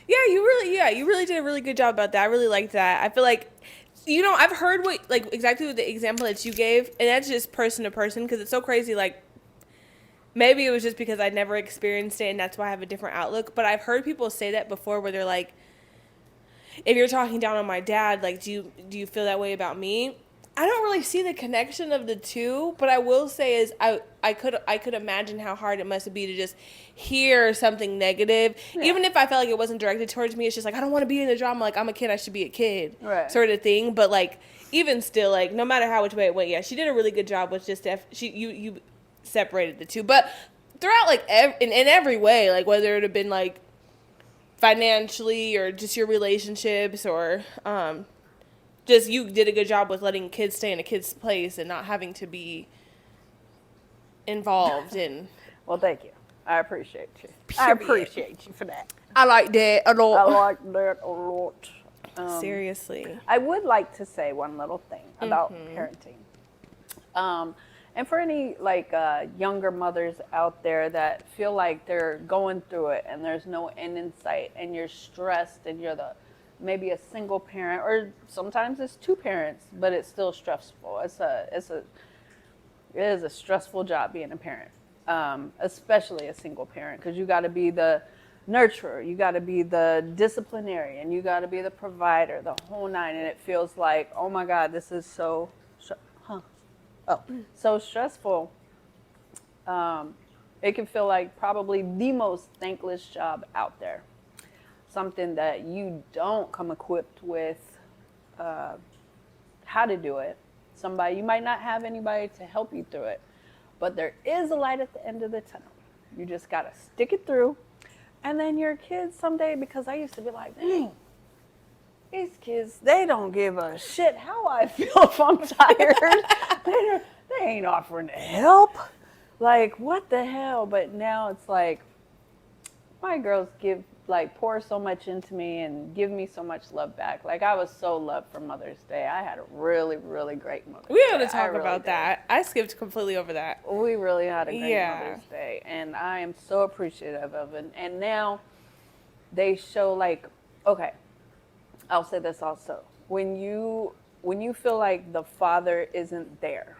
You really did a really good job about that. I really liked that. I feel like, I've heard exactly what the example that you gave, and that's just person to person because it's so crazy. Like, maybe it was just because I'd never experienced it and that's why I have a different outlook. But I've heard people say that before where they're like, if you're talking down on my dad, like, do you feel that way about me? I don't really see the connection of the two, but I will say is I could imagine how hard it must be to just hear something negative, Yeah. even if I felt like it wasn't directed towards me. It's just like I don't want to be in the drama. Like I'm a kid, I should be a kid, Right. sort of thing. But like even still, like no matter how which way it went, yeah, she did a really good job with just you separated the two, but throughout like in every way, like whether it had been like financially or just your relationships or just you did a good job with letting kids stay in a kid's place and not having to be involved in. Well, thank you. I appreciate you. I Period. appreciate you for that. I like that a I lot. like that a lot. Seriously. I would like to say one little thing about parenting. And for any younger mothers out there that feel like they're going through it and there's no end in sight and you're stressed and you're maybe a single parent or sometimes it's two parents, but it's still stressful. It is a stressful job being a parent, especially a single parent, because you got to be the nurturer, you got to be the disciplinarian, you got to be the provider, the whole nine, and it feels like, oh my God, this is so stressful. It can feel like probably the most thankless job out there. Something that you don't come equipped with how to do it. You might not have anybody to help you through it, but there is a light at the end of the tunnel. You just got to stick it through. And then your kids someday, because I used to be like, dang, these kids, they don't give a shit how I feel if I'm tired. They ain't offering to help. Like, what the hell? But now it's like, my girls pour so much into me and give me so much love back. Like, I was so loved for Mother's Day. I had a really, really great Mother's Day. We have to talk about that. I skipped completely over that. We really had a great Mother's Day. And I am so appreciative of it. And now they show okay, I'll say this also. When you feel like the father isn't there,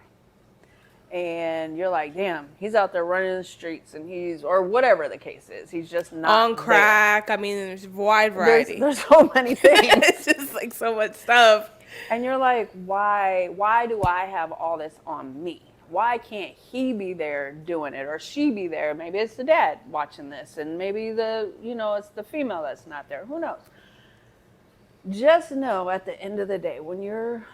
and you're like, damn, he's out there running the streets and or whatever the case is, he's just not on crack. there. I mean, there's a wide variety. There's so many things. It's just like so much stuff. And you're like, why do I have all this on me? Why can't he be there doing it or she be there? Maybe it's the dad watching this and maybe it's the female that's not there. Who knows? Just know at the end of the day, when your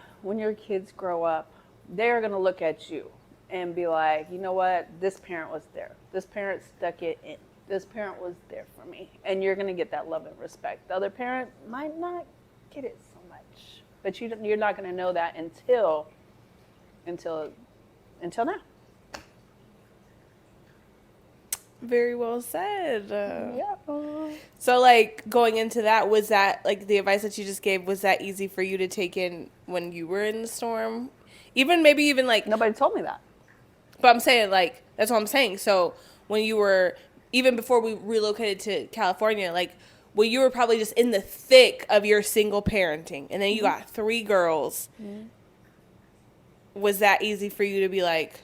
kids grow up, they're going to look at you and be like, you know what? This parent was there. This parent stuck it in. This parent was there for me. And you're going to get that love and respect. The other parent might not get it so much. But you're not going to know that until now. Very well said. Yeah. So, like, going into that, was that, like, the advice that you just gave, was that easy for you to take in when you were in the storm? Maybe even, like... Nobody told me that. But I'm saying, like, that's what I'm saying. So, when you were, even before we relocated to California, like, when you were probably just in the thick of your single parenting, and then you got 3 girls, was that easy for you to be like,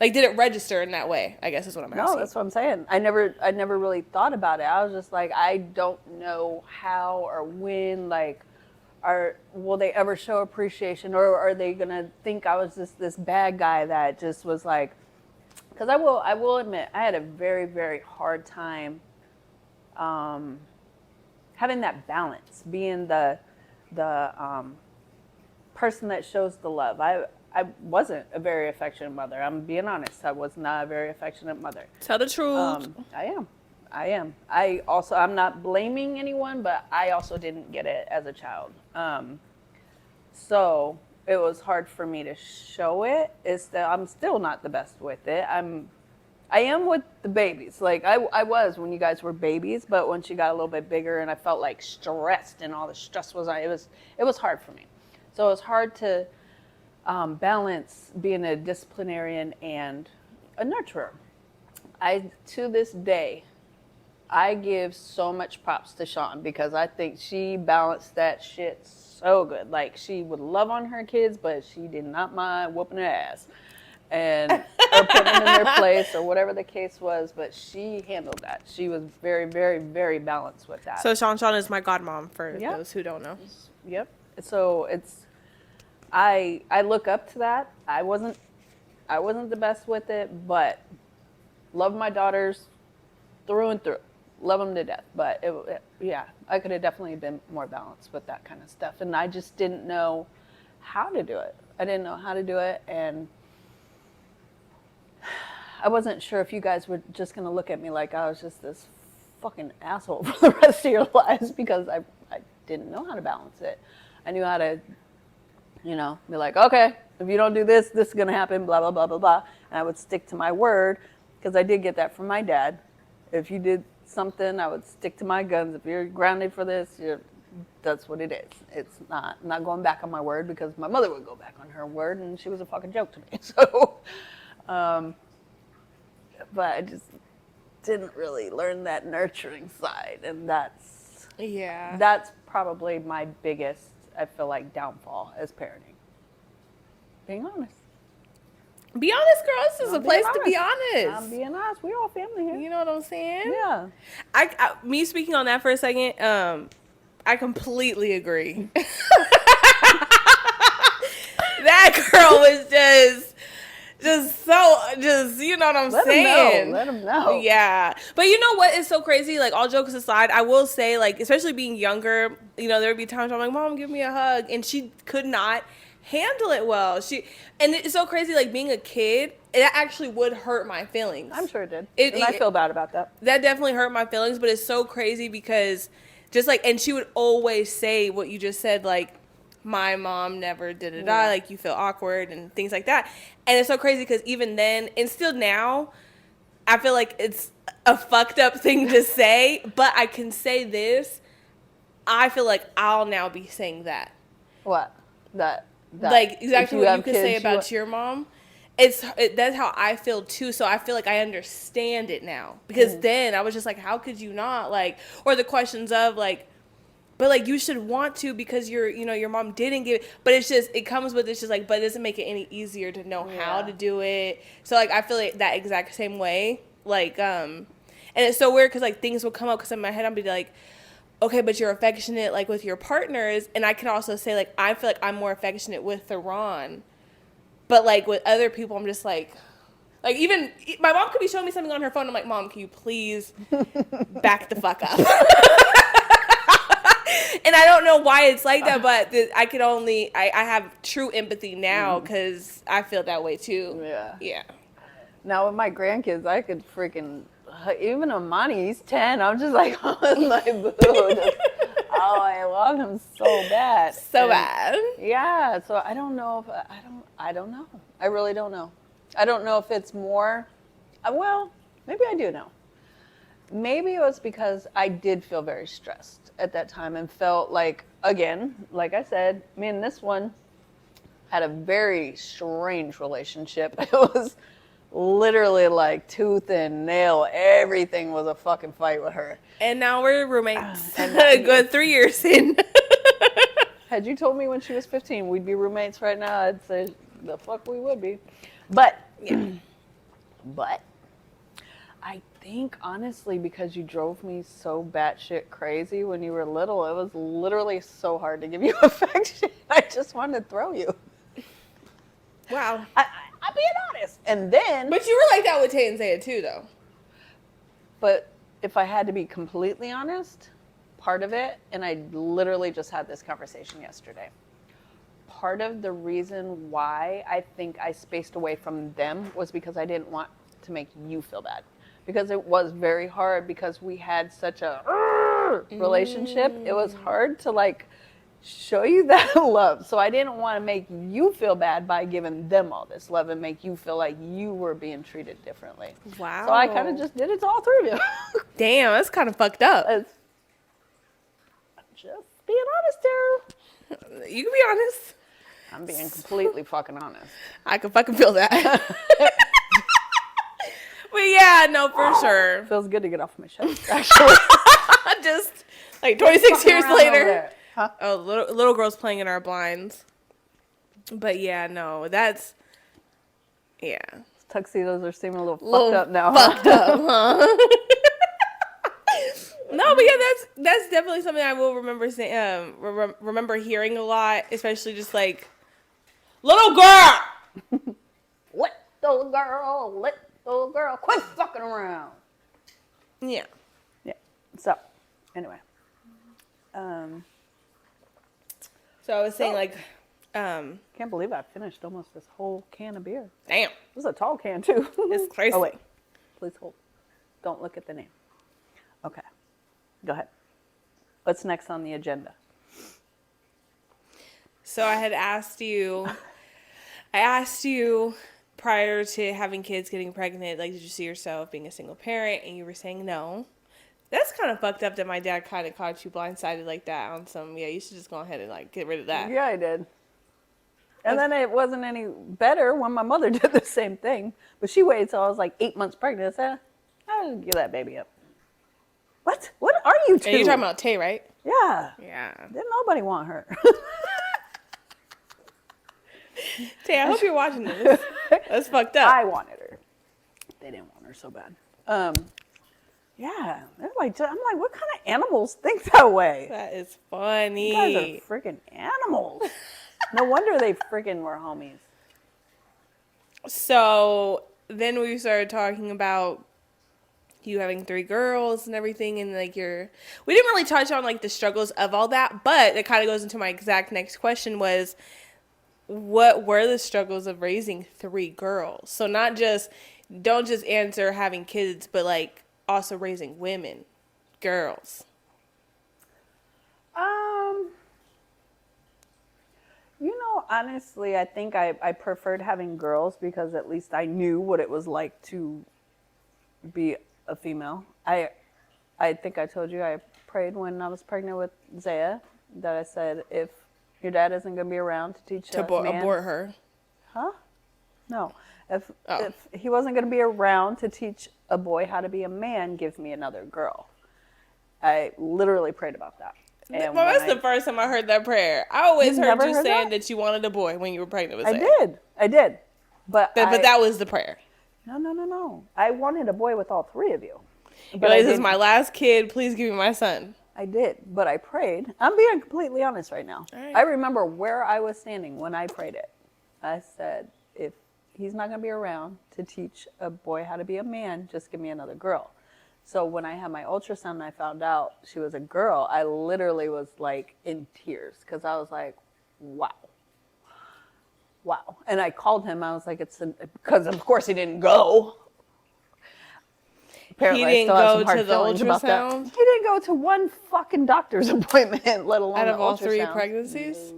did it register in that way? I guess is what I'm asking. No, that's what I'm saying. I never really thought about it. I was just like, I don't know how or when, will they ever show appreciation, or are they gonna think I was just this bad guy that just was like? Because I will admit, I had a very, very hard time having that balance, being the person that shows the love. I wasn't a very affectionate mother. I'm being honest. I was not a very affectionate mother. Tell the truth. I am. I'm not blaming anyone, but I also didn't get it as a child. So it was hard for me to show it. It's that I'm still not the best with it. I am with the babies. Like I was when you guys were babies, but once you got a little bit bigger and I felt like stressed and all the stress was on, it was hard for me. So it was hard to balance being a disciplinarian and a nurturer. To this day, I give so much props to Sean because I think she balanced that shit so good. Like, she would love on her kids, but she did not mind whooping their ass and or putting them in their place or whatever the case was. But she handled that. She was very, very, very balanced with that. So Sean is my godmom for those who don't know. Yep. So it's I look up to that. I wasn't the best with it, but love my daughters through and through. Love them to death. But yeah, I could have definitely been more balanced with that kind of stuff. And I just didn't know how to do it. I didn't know how to do it. And I wasn't sure if you guys were just going to look at me like I was just this fucking asshole for the rest of your lives because I didn't know how to balance it. I knew how to, be like, okay, if you don't do this, this is going to happen, blah, blah, blah, blah, blah. And I would stick to my word because I did get that from my dad. If you did something, I would stick to my guns. If you're grounded for this, that's what it is. It's not going back on my word because my mother would go back on her word and she was a fucking joke to me. So, but I just didn't really learn that nurturing side. And that's probably my biggest, I feel like, downfall as parenting. Being honest. Be honest, girl. This is a place to be honest. I'm being honest. We're all family here. You know what I'm saying? Yeah. Me speaking on that for a second, I completely agree. That girl was just you know what I'm saying? Let them know. Yeah. But you know what is so crazy? Like, all jokes aside, I will say, like, especially being younger, there would be times I'm like, Mom, give me a hug. And she could not handle it well. And it's so crazy, like, being a kid, it actually would hurt my feelings. I'm sure it did. And I feel bad about that. That definitely hurt my feelings, but it's so crazy because just like, and she would always say what you just said, like, my mom never did it, like, you feel awkward and things like that. And it's so crazy because even then, and still now, I feel like it's a fucked up thing to say, but I can say this, I feel like I'll now be saying that. What? That like, exactly what you could say about your mom. That's how I feel too. So I feel like I understand it now because then I was just like, how could you not, like, or the questions of like, but like, you should want to because your mom didn't give it, but it comes with, it's just like, but it doesn't make it any easier to know how to do it. So like, I feel like that exact same way, like, and it's so weird because like things will come up because in my head I'll be like, okay, but you're affectionate like with your partners, and I can also say like, I feel like I'm more affectionate with Theron. But, like, with other people, I'm just like, even, my mom could be showing me something on her phone. I'm like, Mom, can you please back the fuck up? And I don't know why it's like that, but I have true empathy now because I feel that way, too. Yeah. Yeah. Now, with my grandkids, I could freaking, even Amani, he's 10. I'm just like, oh, my boo. Oh, I love him so bad. Bad. Yeah, so I don't know if, I don't know. I really don't know. I don't know if it's more, well, maybe I do know. Maybe it was because I did feel very stressed at that time and felt like, again, like I said, me and this one had a very strange relationship. It was literally like tooth and nail. Everything was a fucking fight with her. And now we're roommates. Good 3 years in. Had you told me when she was 15 we'd be roommates right now, I'd say the fuck we would be. But, but I think honestly because you drove me so batshit crazy when you were little, it was literally so hard to give you affection. I just wanted to throw you. Wow. I'm being honest. And then... But you were like that with Tay and Zaya too, though. But if I had to be completely honest, part of it, and I literally just had this conversation yesterday, part of the reason why I think I spaced away from them was because I didn't want to make you feel bad. Because it was very hard because we had such a relationship. It was hard to like show you that love. So I didn't want to make you feel bad by giving them all this love and make you feel like you were being treated differently. Wow. So I kind of just did it to all three of you. Damn, that's kind of fucked up. I'm just being honest, Tara. You can be honest. I'm being completely fucking honest. I can fucking feel that. But yeah, no, for sure. Feels good to get off my chest, actually. Just like 26 years Around over later. there. Huh? Oh, little girls playing in our blinds. But yeah, no, that's yeah. Tuxedos are seeming a little fucked up now. Fucked up, huh? No, but yeah, that's definitely something I will remember saying. Remember hearing a lot, especially just like little girl. Little girl, quit fucking around. Yeah. Yeah. So, anyway. So I was saying like, Can't believe I finished almost this whole can of beer. damn, This is a tall can too. it's crazy. Oh wait, please hold. Don't look at the name. Okay, go ahead. What's next on the agenda? So I asked you prior to having kids, getting pregnant, like, did you see yourself being a single parent? And you were saying no. That's kind of fucked up that my dad kind of caught you blindsided like that on some, yeah, you should just go ahead and, like, get rid of that. Yeah, I did. And then it wasn't any better when my mother did the same thing. But she waited till I was like 8 months pregnant. I said, I'll give that baby up. What? What are you two? And you're talking about Tay, right? Yeah. Yeah. Didn't nobody want her. Tay, I hope you're watching this. That's fucked up. I wanted her. They didn't want her so bad. Yeah. They're like, I'm like, what kind of animals think that way? That is funny. You guys are freaking animals. No wonder they freaking were homies. So then we started talking about you having 3 girls and everything, and like we didn't really touch on like the struggles of all that, but it kind of goes into my exact next question was, what were the struggles of raising 3 girls? So don't just answer having kids, but like also raising women, girls. Honestly, I think I preferred having girls because at least I knew what it was like to be a female. I think I told you I prayed when I was pregnant with Zaya that I said, if your dad isn't going to be around to teach a man, Abort her. Huh? No. If he wasn't going to be around to teach a boy how to be a man, give me another girl. I literally prayed about that. Well, that's the first time I heard that prayer. I always heard you saying that you wanted a boy when you were pregnant with Zaya. I did. But that was the prayer. No. I wanted a boy with all 3 of you. But this is my last kid. Please give me my son. I did, but I prayed. I'm being completely honest right now. Right. I remember where I was standing when I prayed it. I said, if he's not going to be around to teach a boy how to be a man, just give me another girl. So when I had my ultrasound and I found out she was a girl, I literally was like in tears because I was like, wow. And I called him. I was like, because of course he didn't go. Apparently, he didn't go to the ultrasound? He didn't go to one fucking doctor's appointment, let alone out of all ultrasound. 3 pregnancies?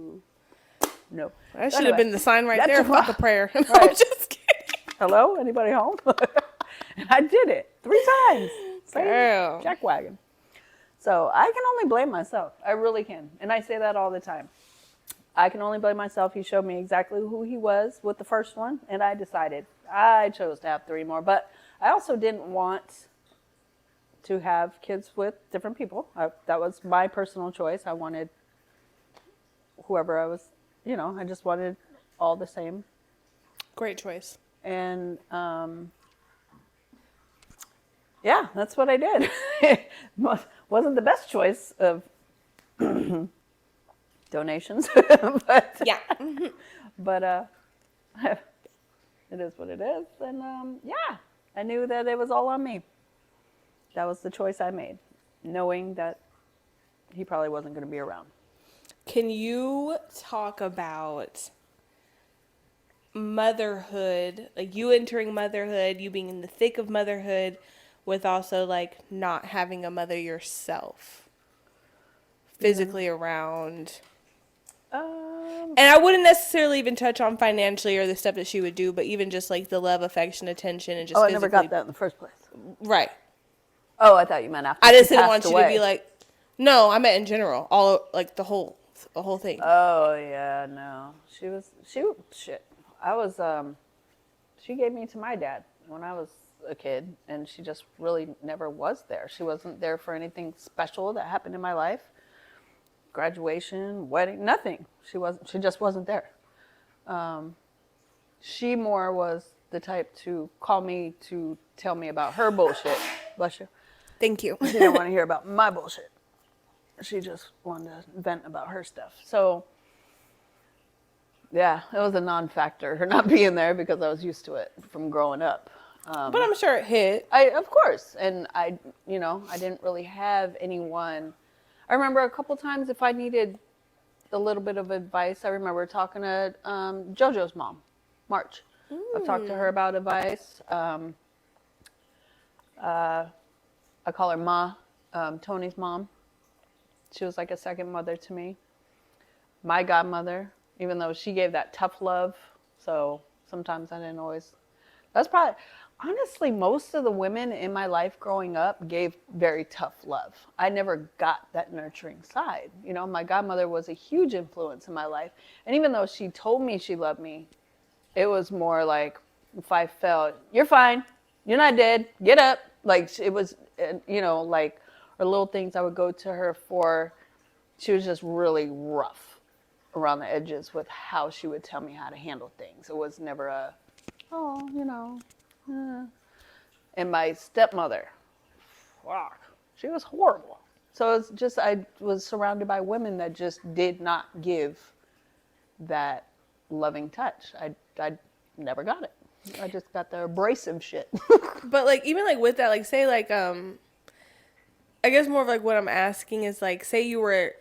No. That should have been the sign right there. Fuck a prayer. Right. I'm just kidding. Hello? Anybody home? And I did it 3 times. Girl. Jackwagon. So I can only blame myself. I really can. And I say that all the time. I can only blame myself. He showed me exactly who he was with the first one. And I chose to have 3 more. But I also didn't want to have kids with different people. That was my personal choice. I wanted whoever I was, I just wanted all the same. Great choice. And yeah, that's what I did. Wasn't the best choice of donations, but yeah. But it is what it is, and yeah, I knew that it was all on me. That was the choice I made, knowing that he probably wasn't going to be around. Can you talk about motherhood, like you entering motherhood, you being in the thick of motherhood, with also like not having a mother yourself physically around? And I wouldn't necessarily even touch on financially or the stuff that she would do, but even just like the love, affection, attention, and just I never got that in the first place. Right. Oh, I thought you meant after. I just didn't want you to be like, no, I meant in general, all like the whole thing. Oh yeah, no. She gave me to my dad when I was a kid, and she just really never was there. She wasn't there for anything special that happened in my life. Graduation, wedding, nothing. She just wasn't there. She more was the type to call me to tell me about her bullshit. Bless you. Thank you. She didn't want to hear about my bullshit. She just wanted to vent about her stuff. So, yeah, it was a non-factor, her not being there, because I was used to it from growing up. But I'm sure it hit. Of course. And I didn't really have anyone. I remember a couple times if I needed a little bit of advice, I remember talking to JoJo's mom, March. I've talked to her about advice. I call her Ma, Tony's mom. She was like a second mother to me. My godmother, even though she gave that tough love, so sometimes I didn't always. That's probably, honestly, most of the women in my life growing up gave very tough love. I never got that nurturing side. You know, my godmother was a huge influence in my life. And even though she told me she loved me, it was more like, if I fell, you're fine. You're not dead. Get up. Like, it was, like, or little things I would go to her for. She was just really rough around the edges with how she would tell me how to handle things. It was never a, And my stepmother, fuck, she was horrible. So it's just, I was surrounded by women that just did not give that loving touch. I never got it. I just got the abrasive shit. But like, even like with that, like say like, I guess more of like what I'm asking is like, say you were,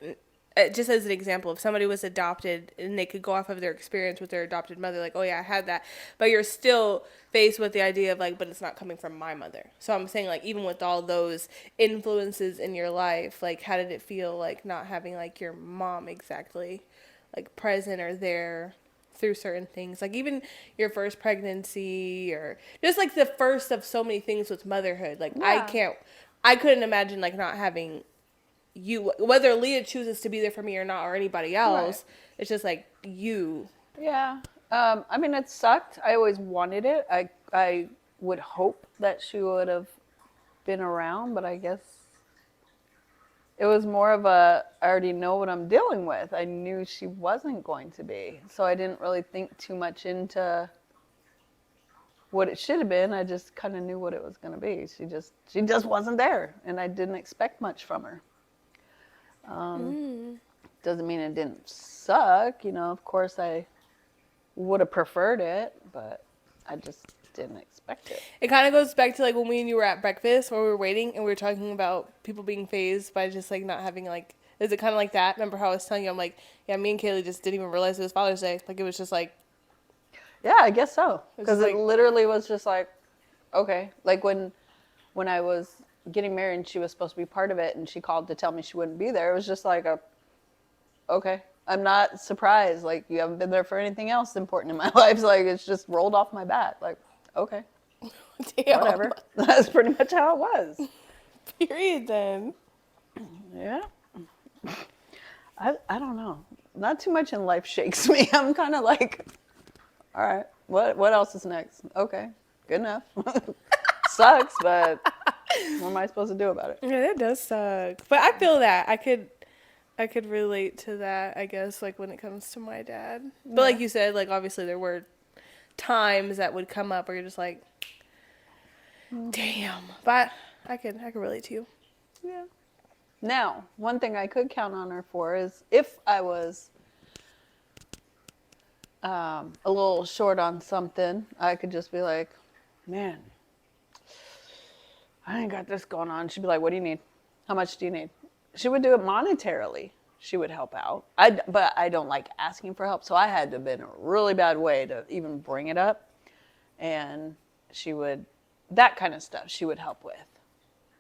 just as an example, if somebody was adopted and they could go off of their experience with their adopted mother, like, oh yeah, I had that, but you're still faced with the idea of like, but it's not coming from my mother. So I'm saying like, even with all those influences in your life, like, how did it feel like not having like your mom exactly like present or there through certain things, like even your first pregnancy or just like the first of so many things with motherhood? Like, Yeah. I couldn't imagine like not having you, whether Leah chooses to be there for me or not, or anybody else. Right. It's just like you. Yeah. I mean, it sucked. I always wanted it. I would hope that she would have been around, but I guess it was more of a, I already know what I'm dealing with. I knew she wasn't going to be. So I didn't really think too much into what it should have been. I just kind of knew what it was going to be. She just wasn't there, and I didn't expect much from her. Doesn't mean it didn't suck. Of course I would have preferred it, but I just didn't expect it. It kind of goes back to like when we and you were at breakfast where we were waiting and we were talking about people being phased by just like not having like, is it kind of like that? Remember how I was telling you, I'm like, yeah, me and Kaylee just didn't even realize it was Father's Day. Like, it was just like. Yeah, I guess so. Because like, it literally was just like, okay. Like when I was getting married and she was supposed to be part of it and she called to tell me she wouldn't be there, it was just like okay. I'm not surprised. Like, you haven't been there for anything else important in my life. Like, it's just rolled off my back. Like, okay. Damn. Whatever. That's pretty much how it was. Period then. Yeah. I don't know. Not too much in life shakes me. I'm kind of like, all right, what else is next? Okay, good enough. Sucks, but what am I supposed to do about it? Yeah, that does suck. But I feel that. I could relate to that, I guess, like when it comes to my dad. Yeah. But like you said, like obviously there were times that would come up where you're just like, damn. But I could relate to you. Yeah. Now, one thing I could count on her for is if I was a little short on something, I could just be like, man, I ain't got this going on. She'd be like, what do you need? How much do you need? She would do it monetarily. She would help out. But I don't like asking for help, so I had to have been a really bad way to even bring it up. And she would, that kind of stuff she would help with.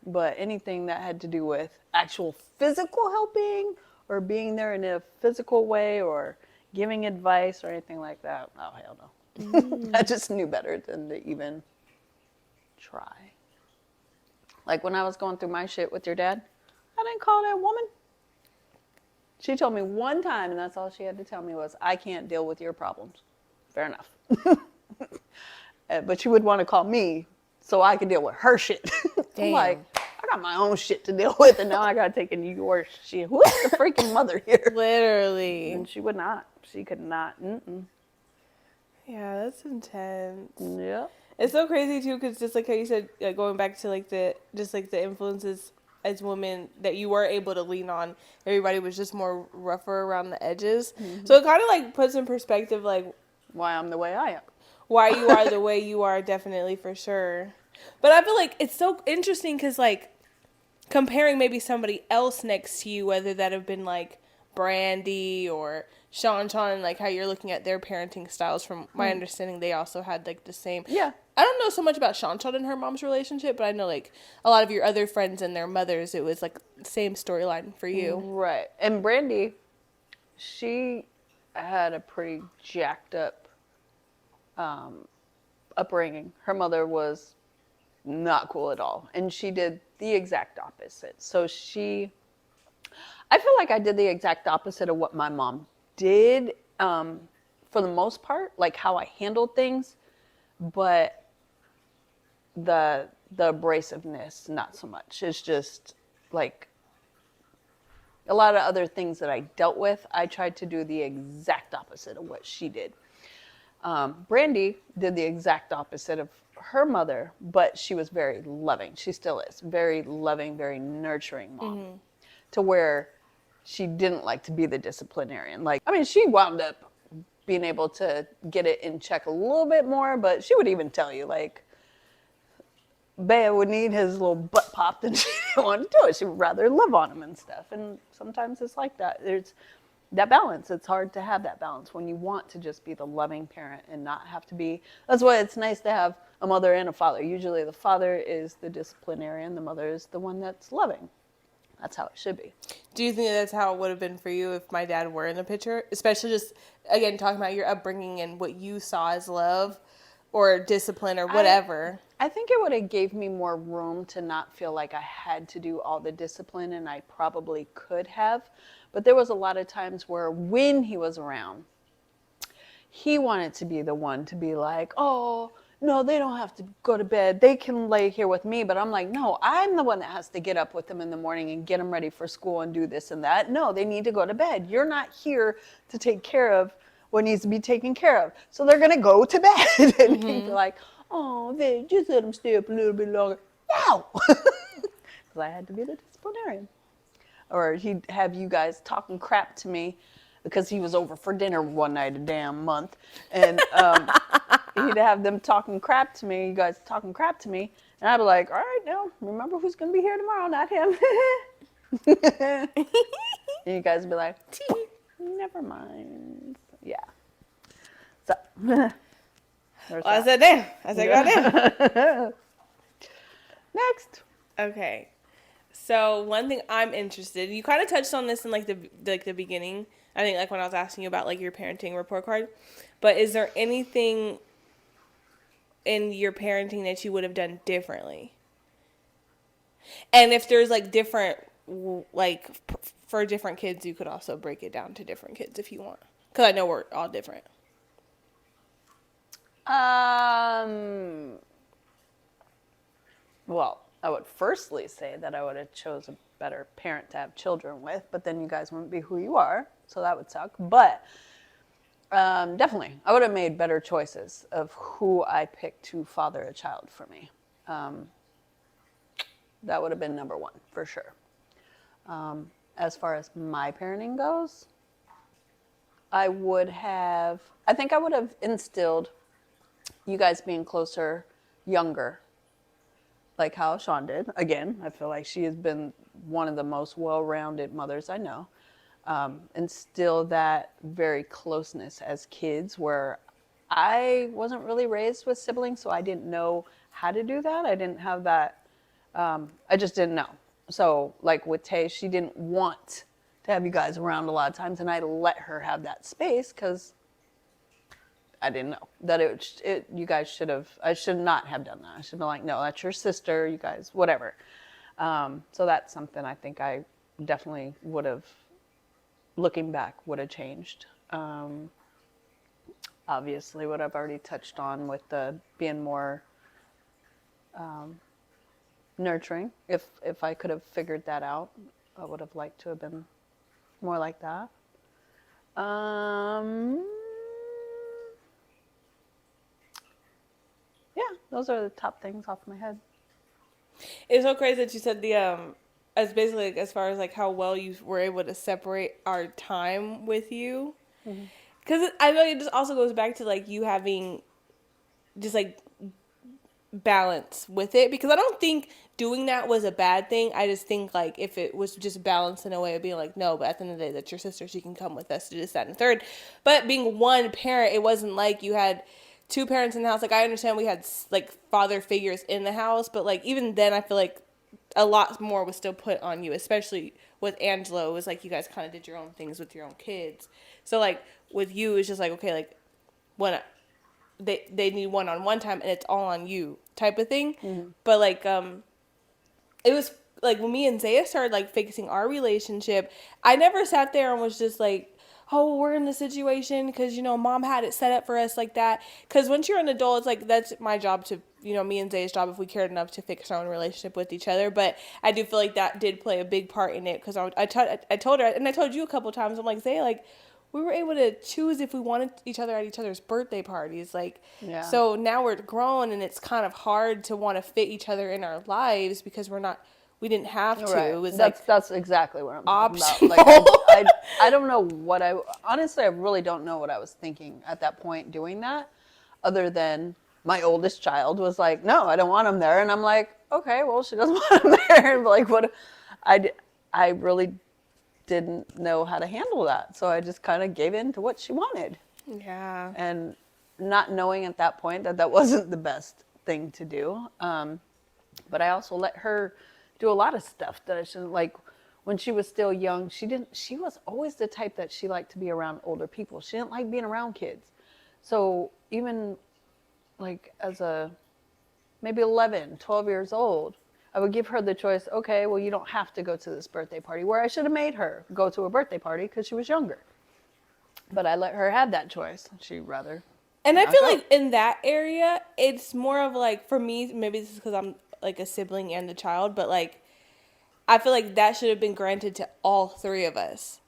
But anything that had to do with actual physical helping or being there in a physical way or giving advice or anything like that, oh, hell no. I just knew better than to even try. Like when I was going through my shit with your dad, I didn't call that woman. She told me one time, and that's all she had to tell me was, I can't deal with your problems. Fair enough. But she would want to call me so I could deal with her shit. I'm like, Damn. I got my own shit to deal with, and now I gotta take into your shit. Who's the freaking mother here? Literally. And she would not. She could not. Mm-mm. Yeah, that's intense. Yep. It's so crazy too, because just like how you said, going back to like the influences as women that you were able to lean on. Everybody was just more rougher around the edges. Mm-hmm. So it kind of like puts in perspective like Why I'm the way I am. why you are the way you are, definitely, for sure. But I feel like it's so interesting because like comparing maybe somebody else next to you, whether that have been like Brandy or Sean, like how you're looking at their parenting styles. From my understanding, they also had like the same. Yeah. I don't know so much about Sean and her mom's relationship, but I know like a lot of your other friends and their mothers, it was like same storyline for you. Right. And Brandy, she had a pretty jacked up upbringing. Her mother was not cool at all. And she did the exact opposite. So I feel like I did the exact opposite of what my mom did, for the most part, like how I handled things. But the abrasiveness, not so much. It's just like a lot of other things that I dealt with, I tried to do the exact opposite of what she did. Brandy did the exact opposite of her mother, but she was very loving. She still is. Very loving, very nurturing mom. Mm-hmm. To where she didn't like to be the disciplinarian. Like, I mean, she wound up being able to get it in check a little bit more, but she would even tell you, like, Bea would need his little butt popped and she didn't want to do it. She would rather love on him and stuff. And sometimes it's like that. There's that balance. It's hard to have that balance when you want to just be the loving parent and not have to be. That's why it's nice to have a mother and a father. Usually the father is the disciplinarian, the mother is the one that's loving. That's how it should be. Do you think that's how it would have been for you if my dad were in the picture? Especially just, again, talking about your upbringing and what you saw as love or discipline or whatever. I think it would have gave me more room to not feel like I had to do all the discipline, and I probably could have. But there was a lot of times where when he was around, he wanted to be the one to be like, oh, no, they don't have to go to bed. They can lay here with me. But I'm like, no, I'm the one that has to get up with them in the morning and get them ready for school and do this and that. No, they need to go to bed. You're not here to take care of what needs to be taken care of. So they're going to go to bed. And he'd be like, oh, they just let them stay up a little bit longer. No! Because I had to be the disciplinarian. Or he'd have you guys talking crap to me because he was over for dinner one night a damn month. And he'd have them talking crap to me, you guys talking crap to me. And I'd be like, all right, now, remember who's going to be here tomorrow, not him. And you guys would be like, never mind. Yeah. So, well, I said, damn. I said, goddamn. Next. Okay. So one thing I'm interested, you kind of touched on this in like the beginning. I think like when I was asking you about like your parenting report card. But is there anything in your parenting that you would have done differently? And if there's like different, like for different kids, you could also break it down to different kids if you want. Because I know we're all different. Well, I would firstly say that I would have chose a better parent to have children with, but then you guys wouldn't be who you are, so that would suck. But definitely, I would have made better choices of who I picked to father a child for me. That would have been number one, for sure. As far as my parenting goes, I think I would have instilled you guys being closer, younger, like how Sean did. Again, I feel like she has been one of the most well-rounded mothers I know. Instill that very closeness as kids, where I wasn't really raised with siblings, so I didn't know how to do that. I didn't have that. I just didn't know. So like with Tay, she didn't want to have you guys around a lot of times, and I let her have that space because I didn't know that you guys I should not have done that. I should have been like, no, that's your sister, you guys, whatever. So that's something I think I definitely would have, looking back, would have changed. Obviously what I've already touched on with the being more nurturing. If I could have figured that out, I would have liked to have been more like that. Yeah, those are the top things off my head. It's so crazy that you said the as basically like, as far as like how well you were able to separate our time with you, because I feel like it just also goes back to like you having just like balance with it, because I don't think doing that was a bad thing. I just think like if it was just balanced in a way of being like, no, but at the end of the day, that's your sister, she can come with us to this, that, and the third. But being one parent, it wasn't like you had two parents in the house. Like I understand we had like father figures in the house, but like even then I feel like a lot more was still put on you, especially with Angelo. It was like you guys kind of did your own things with your own kids. So like with you, it's just like, okay, like when they need one-on-one time and it's all on you type of thing. But like it was like when me and Zaya started like fixing our relationship, I never sat there and was just like, oh, we're in the situation because, you know, mom had it set up for us like that. Because once you're an adult, it's like that's my job to, you know, me and Zaya's job if we cared enough to fix our own relationship with each other. But I do feel like that did play a big part in it because I told her, and I told you a couple times, I'm like, Zaya, like, we were able to choose if we wanted each other at each other's birthday parties. Like, Yeah. so now we're grown and it's kind of hard to want to fit each other in our lives because we didn't have to. Right. It was That's exactly what I'm talking optional. about. Like I don't know what honestly, I really don't know what I was thinking at that point doing that, other than my oldest child was like, no, I don't want him there. And I'm like, okay, well, she doesn't want him there. And like, what, I really didn't know how to handle that. So I just kind of gave in to what she wanted. Yeah. And not knowing at that point that wasn't the best thing to do. But I also let her do a lot of stuff that I shouldn't. Like when she was still young, she was always the type that she liked to be around older people. She didn't like being around kids. So even like as a maybe 11, 12 years old, I would give her the choice, okay, well, you don't have to go to this birthday party, where I should have made her go to a birthday party because she was younger. But I let her have that choice. She'd rather. And I feel like in that area, it's more of like, for me, maybe this is because I'm like a sibling and a child, but like, I feel like that should have been granted to all three of us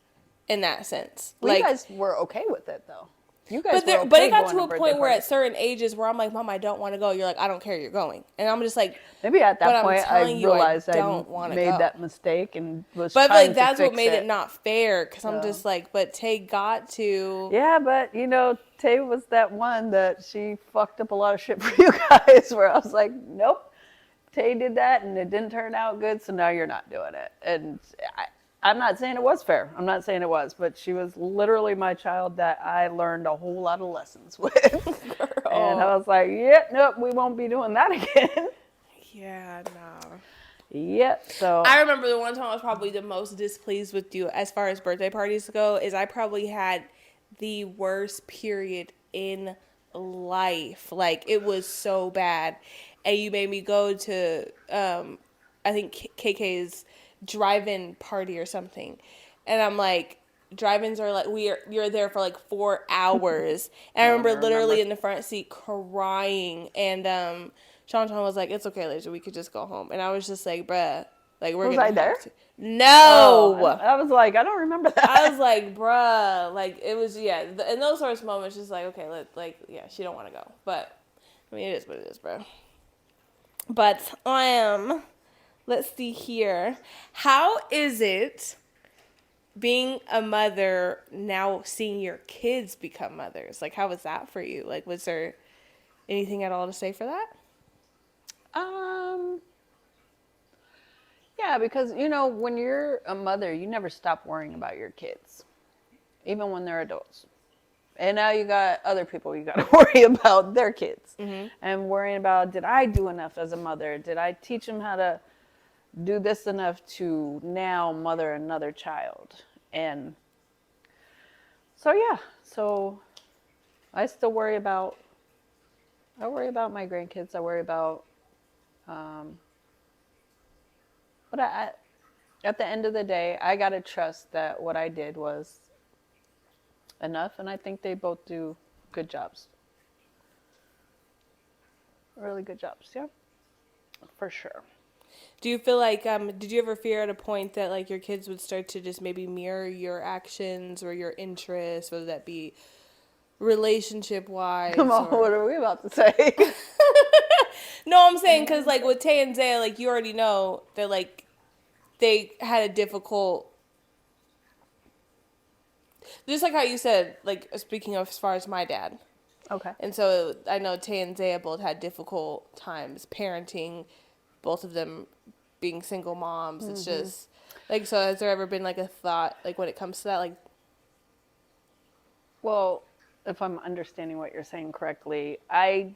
in that sense. Well, like, you guys were okay with it, though. You guys were okay but it got to going a birthday point where parties. at certain ages where I'm like, Mom, I don't want to go. You're like, I don't care, you're going. And I'm just like, Maybe at that but point I'm I telling you, realized I I don't want to made go. that mistake and was But I feel trying like that's to what fix made it not fair, because I'm No. just like, but Tay got to. Yeah, but you know, Tay was that one that she fucked up a lot of shit for you guys where I was like, nope, Tay did that and it didn't turn out good, so now you're not doing it. And I'm not saying it was fair. I'm not saying it was, but she was literally my child that I learned a whole lot of lessons with. And I was like, yep, nope, we won't be doing that again. Yeah, no. Yep, so. I remember the one time I was probably the most displeased with you as far as birthday parties go is I probably had the worst period in life. Like, it was so bad. And you made me go to, I think KK's drive-in party or something. And I'm like, drive-ins are like, you're there for like 4 hours. And I remember literally in the front seat crying. And, Sean was like, it's okay, Lasia, we could just go home. And I was just like, bruh, like, we're Was gonna I there? have to. No! I was like, I don't remember that. I was like, bruh, like, it was, yeah, in those sorts of moments, just like, okay, she don't want to go. But, I mean, it is what it is, bro. But, let's see here. How is it being a mother now, seeing your kids become mothers? Like, how was that for you? Like, was there anything at all to say for that? Yeah, because, you know, when you're a mother, you never stop worrying about your kids, even when they're adults. And now you got other people you got to worry about their kids. And worrying about, did I do enough as a mother? Did I teach them how to do this enough to now mother another child? And so, yeah, so I still worry about my grandkids. I worry about, but at the end of the day, I got to trust that what I did was enough. And I think they both do good jobs. Really good jobs, yeah. For sure. Do you feel like, did you ever fear at a point that like your kids would start to just maybe mirror your actions or your interests, whether that be relationship Come wise on, or? what are we about to say? No, I'm saying because like with Tay and Zaya, like you already know that like they had a difficult, just like how you said, like speaking of as far as my dad. Okay. And so I know Tay and Zaya both had difficult times parenting, both of them being single moms. It's just like, so has there ever been like a thought, like when it comes to that, like, Well, if I'm understanding what you're saying correctly, I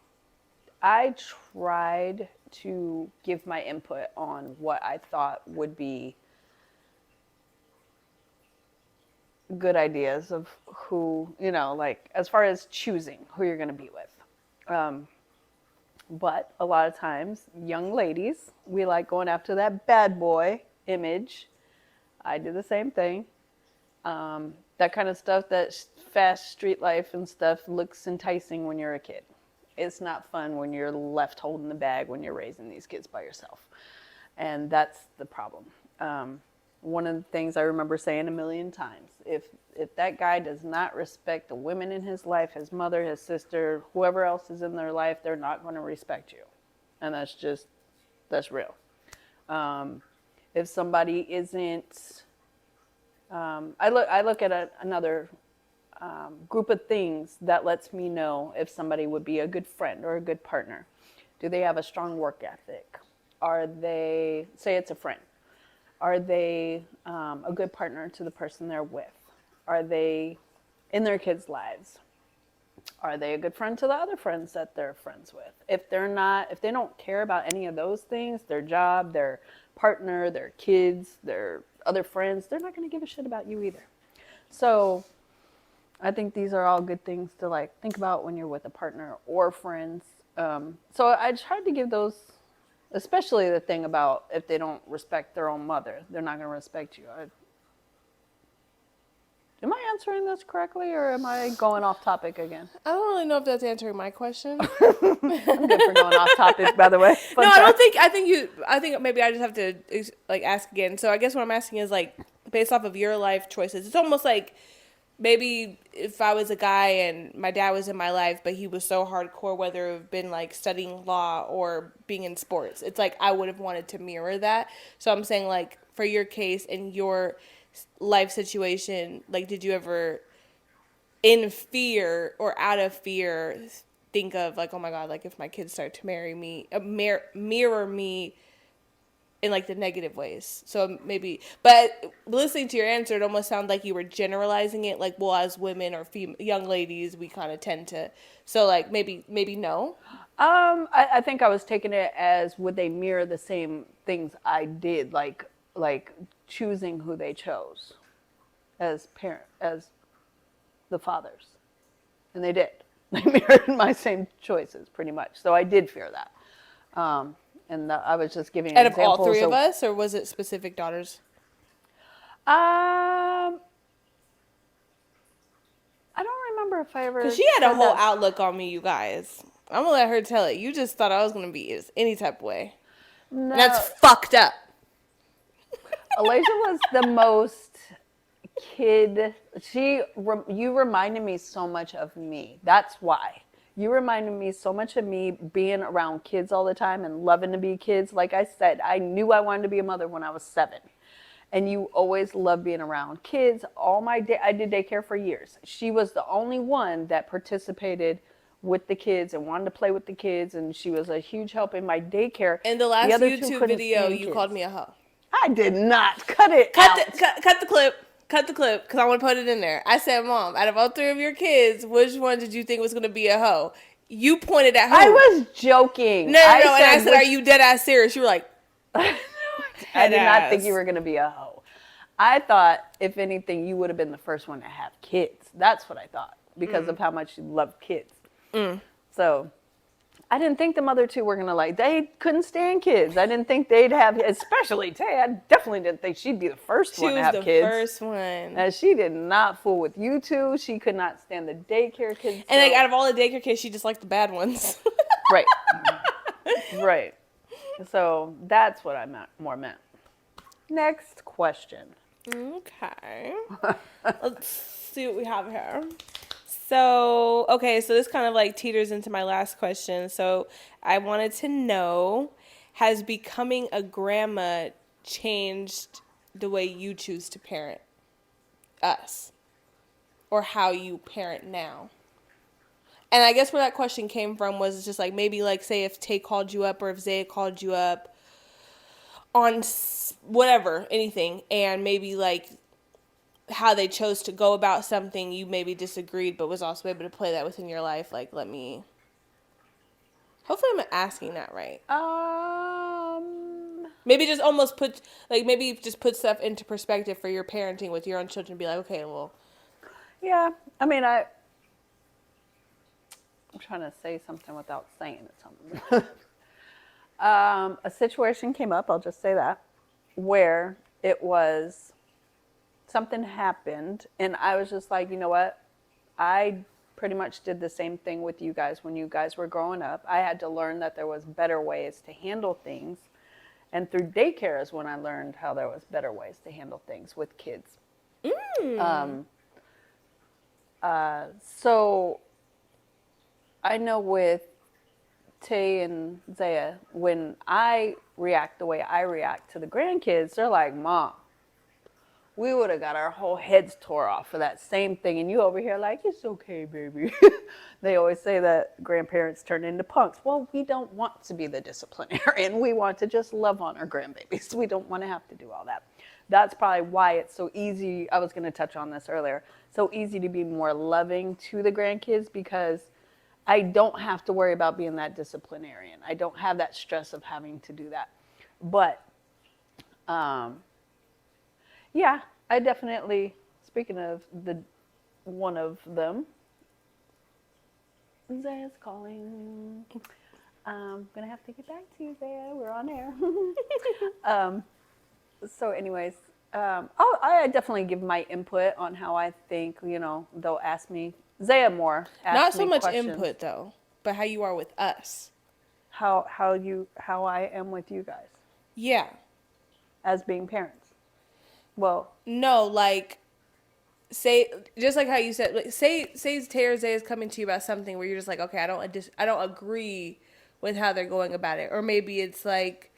tried to give my input on what I thought would be good ideas of who, like as far as choosing who you're going to be with. But a lot of times, young ladies, we like going after that bad boy image. I do the same thing. That kind of stuff, that fast street life and stuff looks enticing when you're a kid. It's not fun when you're left holding the bag when you're raising these kids by yourself. And that's the problem. One of the things I remember saying a million times, if that guy does not respect the women in his life, his mother, his sister, whoever else is in their life, they're not going to respect you. And that's real. If somebody isn't, I look at another group of things that lets me know if somebody would be a good friend or a good partner. Do they have a strong work ethic? Are they, say it's a friend, are they a good partner to the person they're with? Are they in their kids' lives? Are they a good friend to the other friends that they're friends with? If they don't care about any of those things, their job, their partner, their kids, their other friends, they're not going to give a shit about you either. So I think these are all good things to like think about when you're with a partner or friends. So I tried to give those, especially the thing about if they don't respect their own mother, they're not going to respect you. Am I answering this correctly, or am I going off topic again? I don't really know if that's answering my question. I'm good for going off topic, by the way. No, I don't think, I think maybe I just have to like ask again. So I guess what I'm asking is like, based off of your life choices, it's almost like maybe if I was a guy and my dad was in my life, but he was so hardcore, whether it have been like studying law or being in sports, it's like I would have wanted to mirror that. So I'm saying like for your case and your life situation, like did you ever in fear or out of fear think of like, oh my God, like if my kids start to marry me, mirror me in like the negative ways. So maybe, but listening to your answer, it almost sounded like you were generalizing it. Like, well, as women or young ladies, we kind of tend to. So like maybe no. I think I was taking it as would they mirror the same things I did, like choosing who they chose as the fathers, and they did. They mirrored my same choices pretty much. So I did fear that. And I was just giving Out examples. Of all three of us, or was it specific daughters? I don't remember if I ever. Because she had a whole outlook on me, you guys. I'm gonna let her tell it. You just thought I was gonna be any type of way. No. And that's fucked up. Elijah was the most kid. You reminded me so much of me. That's why. You reminded me so much of me being around kids all the time and loving to be kids. Like I said, I knew I wanted to be a mother when I was 7. And you always loved being around kids. I did daycare for years. She was the only one that participated with the kids and wanted to play with the kids. And she was a huge help in my daycare. In the last YouTube video, you called me a hoe. I did not. Cut it out. Cut the clip. Cut the clip, because I want to put it in there. I said, Mom, out of all 3 of your kids, which one did you think was going to be a hoe? You pointed at who? I was joking. No. And I said, are you dead ass serious? You were like, I did not think you were going to be a hoe. I thought, if anything, you would have been the first one to have kids. That's what I thought, because of how much you love kids. So I didn't think the other 2 were going to they couldn't stand kids. I didn't think they'd have, especially Tay. I definitely didn't think she'd be the first one to have kids. She was the first one. And she did not fool with you 2. She could not stand the daycare kids. And like out of all the daycare kids, she just liked the bad ones. Right. Right. So that's what I meant. Next question. Okay. Let's see what we have here. So, okay, so this kind of like teeters into my last question. So, I wanted to know, has becoming a grandma changed the way you choose to parent us or how you parent now? And I guess where that question came from was just like maybe like say if Tay called you up or if Zaya called you up on whatever, anything, and maybe like how they chose to go about something, you maybe disagreed, but was also able to play that within your life. Like, hopefully I'm asking that right. Maybe just almost maybe just put stuff into perspective for your parenting with your own children. Be like, okay, well. Yeah, I mean, I'm trying to say something without saying it. A situation came up, I'll just say that, where it was something happened, and I was just like, you know what? I pretty much did the same thing with you guys when you guys were growing up. I had to learn that there was better ways to handle things, and through daycare is when I learned how there was better ways to handle things with kids. So I know with Tay and Zaya, when I react the way I react to the grandkids, they're like, Mom, we would have got our whole heads tore off for that same thing. And you over here like, it's okay, baby. They always say that grandparents turn into punks. Well, we don't want to be the disciplinarian. We want to just love on our grandbabies. We don't want to have to do all that. That's probably why it's so easy. I was going to touch on this earlier. So easy to be more loving to the grandkids because I don't have to worry about being that disciplinarian. I don't have that stress of having to do that. But, yeah, I definitely, speaking of one of them, Zaya's calling. I'm going to have to get back to you, Zaya. We're on air. So anyways, I definitely give my input on how I think, they'll ask me. Zaya more. Not so much input though, but how you are with us. How I am with you guys. Yeah. As being parents. Well. No, like, say just like how you said, like, say Tay or Zay is coming to you about something where you're just like, okay, I don't agree with how they're going about it, or maybe it's like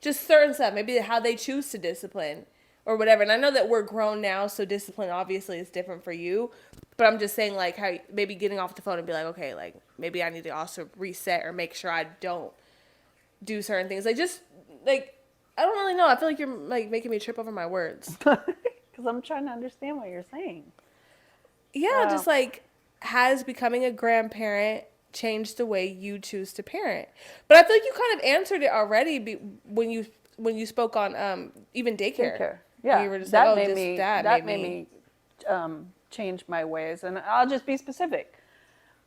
just certain stuff, maybe how they choose to discipline or whatever. And I know that we're grown now, so discipline obviously is different for you. But I'm just saying, like, how maybe getting off the phone and be like, okay, like, maybe I need to also reset or make sure I don't do certain things. Like, just, like, I don't really know. I feel like you're, like, making me trip over my words. Because I'm trying to understand what you're saying. Yeah, just, like, has becoming a grandparent changed the way you choose to parent? But I feel like you kind of answered it already when you spoke on even daycare. Yeah, you were just that like, made me change my ways. And I'll just be specific.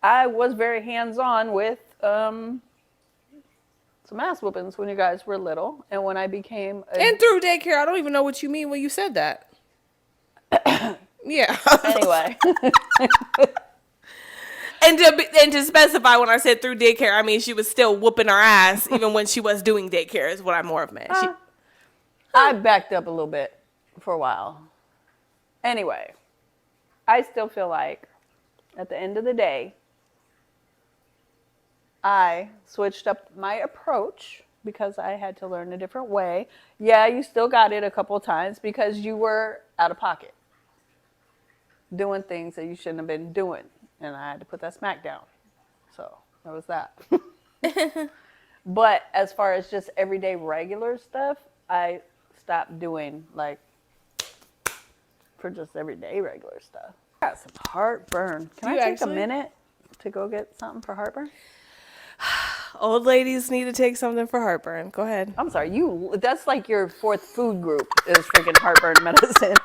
I was very hands-on with some ass whoopings when you guys were little, and when I became and through daycare. I don't even know what you mean when you said that. Yeah. Anyway. And to specify, when I said through daycare, I mean she was still whooping her ass even when she was doing daycare is what I more of meant. I backed up a little bit for a while. Anyway, I still feel like at the end of the day, I switched up my approach because I had to learn a different way. Yeah, you still got it a couple times because you were out of pocket, doing things that you shouldn't have been doing. And I had to put that smack down. So that was that. But as far as just everyday regular stuff, I stopped doing like for just everyday regular stuff. I got some heartburn. Can I take a minute to go get something for heartburn? Old ladies need to take something for heartburn. Go ahead. I'm sorry. That's like your fourth food group is freaking heartburn medicine.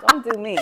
Don't do me.